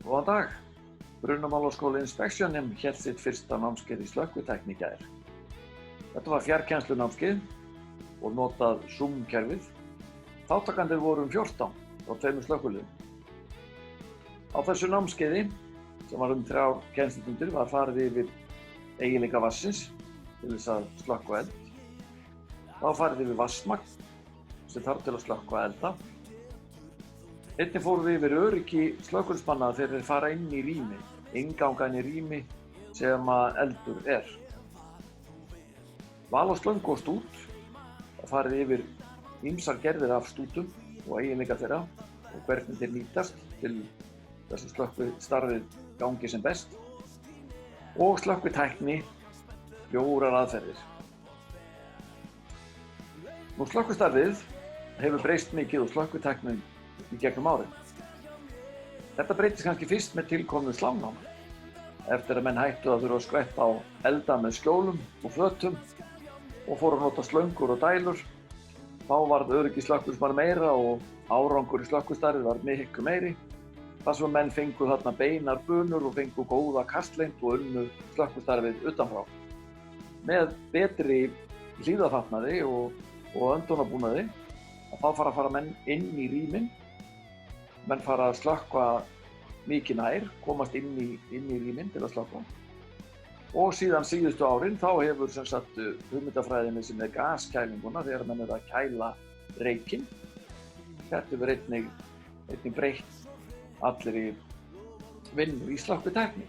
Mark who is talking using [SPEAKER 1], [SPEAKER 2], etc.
[SPEAKER 1] Góðan dag. Brunamálaskóli Inspection hélt sitt fyrsta námskeið í slökkvitækni í gær. Þetta var fjarkennslunámskeið og notað Zoom-kerfið. Þátttakendur voru 14 frá 2 slökkviliðum. Á þessu námskeiði, sem var 3 kennslustundir, var farið yfir eiginleika vatnsins til þess að slökkva eld. Það var farið yfir vatnsmagn sem þarf til að slökkva elda. Einnig fórum við yfir öryggi slökkviliðsmanna þegar þeir fara inn í rými, innganga inn í rými sem eldur er. Val á slöngu og stút, það farið yfir ýmsar gerðir af stútum og eiginleika þeirra og hvernig þeir nýtast til þess að slökkvistarfið gangi sem best. Og slökkvitækni, 4 aðferðir. Slökkvistarfið hefur breyst mikið og slökkvitæknin í gegnum árin. Þetta breytist kannski fyrst með tilkomnu slangnámi. Eftir að menn hættu að þurfa að skvetta á elda með skjólum og fötum og fóru að nota slöngur og dælur, þá varð öryggi slökkviliðsmanna meira og árangur í slökkvistarfið var miklu meiri. Þar sem menn fengu þarna beinar bunur og fengu góða kastlengd og unnu slökkvistarfið utanfrá. Með betri hlífðarfatnaði og öndunarbúnaði, þá fara menn inn í rýmin. Menn fara að slökkva mikið nær, komast inn í rýmin til að slökkva. Og síðan síðustu árin þá hefur hugmyndafræðinni sem er gaskælinguna þegar menn eru að kæla reykinn. Þetta hefur einnig breytt allir í vinnu í slökkvitækni.